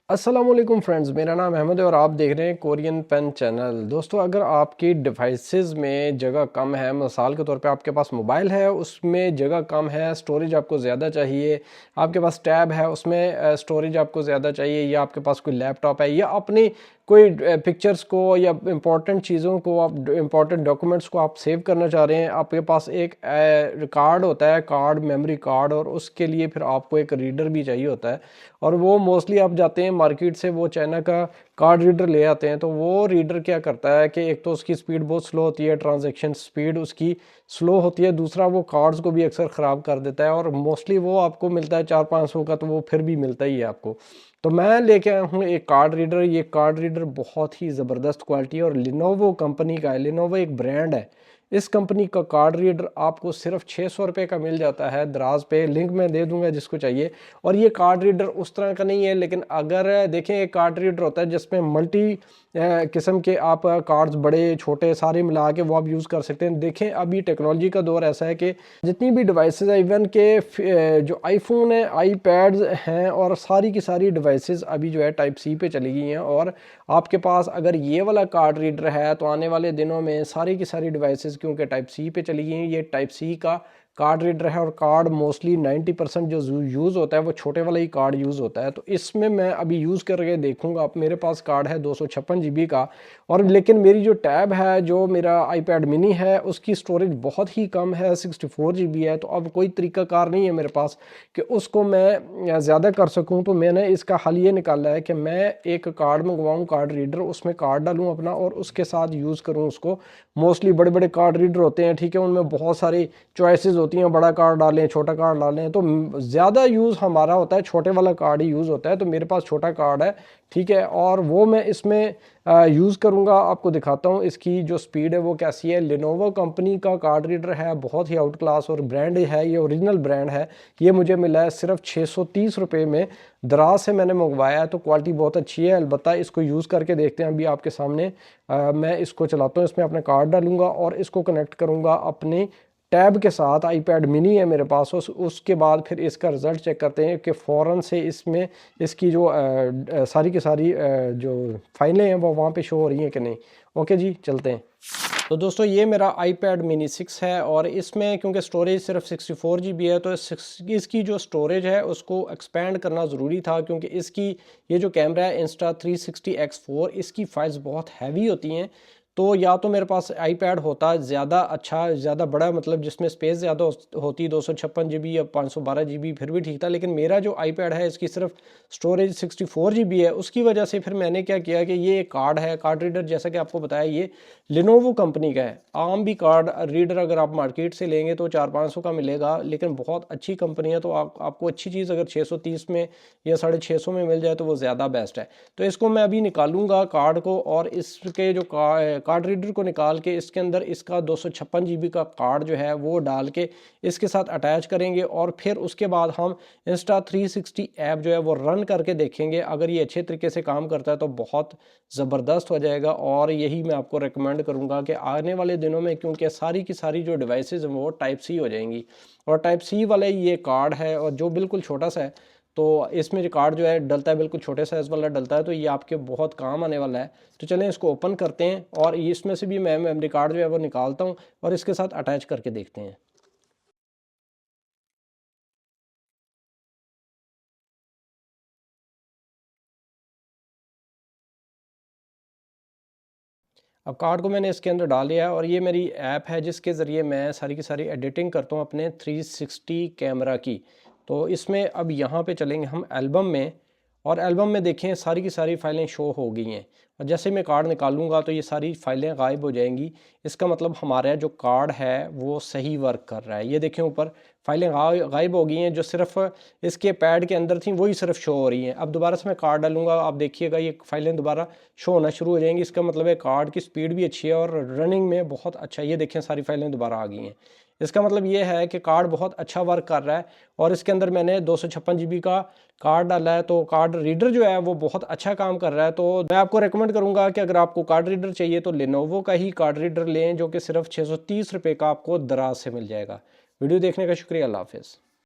अस्सलाम वालेकुम फ्रेंड्स, मेरा नाम अहमद है और आप देख रहे हैं कोरियन पेन चैनल। दोस्तों, अगर आपकी डिवाइसेस में जगह कम है, मिसाल के तौर पे आपके पास मोबाइल है, उसमें जगह कम है, स्टोरेज आपको ज़्यादा चाहिए, आपके पास टैब है उसमें स्टोरेज आपको ज़्यादा चाहिए, या आपके पास कोई लैपटॉप है, या अपनी कोई पिक्चर्स को या इंपॉर्टेंट चीज़ों को, आप इंपॉर्टेंट डॉक्यूमेंट्स को आप सेव करना चाह रहे हैं, आपके पास एक कार्ड होता है, कार्ड मेमोरी कार्ड, और उसके लिए फिर आपको एक रीडर भी चाहिए होता है। और वो मोस्टली आप जाते हैं मार्केट से, वो चाइना का कार्ड रीडर ले आते हैं। तो वो रीडर क्या करता है कि एक तो उसकी स्पीड बहुत स्लो होती है, ट्रांजैक्शन स्पीड उसकी स्लो होती है, दूसरा वो कार्ड्स को भी अक्सर ख़राब कर देता है, और मोस्टली वो आपको मिलता है 400-500 का, तो वो फिर भी मिलता ही है आपको। तो मैं लेके आया हूँ एक कार्ड रीडर। ये कार्ड रीडर बहुत ही ज़बरदस्त क्वालिटी है और लिनोवो कंपनी का है। लिनोवो एक ब्रांड है। इस कंपनी का कार्ड रीडर आपको सिर्फ 600 रुपये का मिल जाता है दराज पे। लिंक मैं दे दूंगा जिसको चाहिए। और ये कार्ड रीडर उस तरह का नहीं है, लेकिन अगर देखें, एक कार्ड रीडर होता है जिसमें मल्टी किस्म के आप कार्ड्स, बड़े छोटे सारे मिला के वो आप यूज़ कर सकते हैं। देखें, अभी टेक्नोलॉजी का दौर ऐसा है कि जितनी भी डिवाइसेस है, इवन के जो आईफोन है, आईपैड्स हैं, और सारी की सारी डिवाइसेस अभी जो है टाइप सी पे चली गई हैं। और आपके पास अगर ये वाला कार्ड रीडर है तो आने वाले दिनों में सारी की सारी डिवाइसेस क्योंकि टाइप सी पे चली गई हैं, ये टाइप सी का कार्ड रीडर है। और कार्ड मोस्टली 90% जो यूज़ होता है वो छोटे वाला ही कार्ड यूज़ होता है। तो इसमें मैं अभी यूज़ करके देखूंगा। अब मेरे पास कार्ड है 256 GB का, और लेकिन मेरी जो टैब है, जो मेरा आईपैड मिनी है, उसकी स्टोरेज बहुत ही कम है, 64 GB है। तो अब कोई तरीकाकार नहीं है मेरे पास कि उसको मैं ज़्यादा कर सकूं। तो मैंने इसका हल ये निकाला है कि मैं एक कार्ड मंगवाऊँ, कार्ड रीडर, उसमें कार्ड डालूँ अपना और उसके साथ यूज़ करूँ उसको। मोस्टली बड़े बड़े कार्ड रीडर होते हैं, ठीक है, उनमें बहुत सारी चॉइसेस होती हैं, बड़ा कार्ड डालें, छोटा कार्ड डालें। तो ज़्यादा यूज़ हमारा होता है छोटे वाला कार्ड ही यूज़ होता है। तो मेरे पास छोटा कार्ड है, ठीक है, और वो मैं इसमें यूज़ करूँगा। आपको दिखाता हूँ इसकी जो स्पीड है वो कैसी है। लिनोवो कंपनी का कार्ड रीडर है, बहुत ही आउट क्लास, और ब्रांड है, ये ओरिजिनल ब्रांड है। ये मुझे मिला है सिर्फ 630 रुपये में। दराज से मैंने मंगवाया है, तो क्वालिटी बहुत अच्छी है। अलबत्ता इसको यूज़ करके देखते हैं अभी आपके सामने। मैं इसको चलाता हूँ, इसमें अपना कार्ड डालूंगा और इसको कनेक्ट करूँगा अपने टैब के साथ। आईपैड मिनी है मेरे पास। उसके बाद फिर इसका रिज़ल्ट चेक करते हैं कि फ़ौरन से इसमें इसकी जो सारी की सारी जो फाइलें हैं वो वहाँ पे शो हो रही हैं कि नहीं। ओके जी, चलते हैं। तो दोस्तों, ये मेरा iPad mini 6 है, और इसमें क्योंकि स्टोरेज सिर्फ 64 GB है, तो इसकी जो स्टोरेज है उसको एक्सपेंड करना ज़रूरी था, क्योंकि इसकी ये जो कैमरा है Insta360X4, इसकी फाइल्स बहुत हैवी होती हैं। तो या तो मेरे पास iPad होता ज़्यादा अच्छा, ज़्यादा बड़ा, मतलब जिसमें स्पेस ज़्यादा होती, 256 GB या 512 GB, फिर भी ठीक था। लेकिन मेरा जो iPad है इसकी सिर्फ स्टोरेज 64 GB है। उसकी वजह से फिर मैंने क्या किया कि ये कार्ड है, कार्ड रीडर, जैसा कि आपको बताया, ये लिनोवो कंपनी का है। आम भी कार्ड रीडर अगर आप मार्केट से लेंगे तो 400-500 का मिलेगा, लेकिन बहुत अच्छी कंपनी है। तो आपको अच्छी चीज़ अगर 630 में या 650 में मिल जाए तो वो ज़्यादा बेस्ट है। तो इसको मैं अभी निकालूंगा कार्ड को, और इसके जो कार्ड रीडर को निकाल के इसके अंदर इसका 256 GB का कार्ड जो है वो डाल के इसके साथ अटैच करेंगे, और फिर उसके बाद हम Insta360 ऐप जो है वो रन करके देखेंगे। अगर ये अच्छे तरीके से काम करता है तो बहुत ज़बरदस्त हो जाएगा। और यही मैं आपको रेकमेंड करूंगा कि आने वाले दिनों में, क्योंकि सारी की सारी जो डिवाइसेज हैं वो टाइप सी हो जाएंगी, और टाइप सी वाला ये कार्ड है, और जो बिल्कुल छोटा सा है। तो इसमें जो कार्ड जो है डलता है, बिल्कुल छोटे साइज़ वाला डलता है, तो ये आपके बहुत काम आने वाला है। तो चलें इसको ओपन करते हैं, और इसमें से भी मैं मेमोरी कार्ड जो है वो निकालता हूँ और इसके साथ अटैच करके देखते हैं। अब कार्ड को मैंने इसके अंदर डाल लिया है, और ये मेरी ऐप है जिसके ज़रिए मैं सारी की सारी एडिटिंग करता हूँ अपने 360 कैमरा की। तो इसमें अब यहाँ पे चलेंगे हम एल्बम में, और एल्बम में देखें सारी की सारी फाइलें शो हो गई हैं। और जैसे मैं कार्ड निकालूंगा तो ये सारी फाइलें गायब हो जाएंगी। इसका मतलब हमारा जो कार्ड है वो सही वर्क कर रहा है। ये देखें ऊपर फाइलें गायब हो गई हैं, जो सिर्फ इसके पैड के अंदर थी वही सिर्फ शो हो रही हैं। अब दोबारा से मैं कार्ड डालूंगा, आप देखिएगा ये फाइलें दोबारा शो होना शुरू हो जाएंगी। इसका मतलब है कार्ड की स्पीड भी अच्छी है और रनिंग में बहुत अच्छा है। ये देखें सारी फाइलें दोबारा आ गई हैं। इसका मतलब ये है कि कार्ड बहुत अच्छा वर्क कर रहा है। और इसके अंदर मैंने 256 GB का कार्ड डाला है, तो कार्ड रीडर जो है वो बहुत अच्छा काम कर रहा है। तो मैं आपको रेकमेंड करूंगा कि अगर आपको कार्ड रीडर चाहिए तो लेनोवो का ही कार्ड रीडर लें, जो कि सिर्फ 630 रुपये का आपको दराज से मिल जाएगा। वीडियो देखने का शुक्रिया। अल्लाह हाफिज़।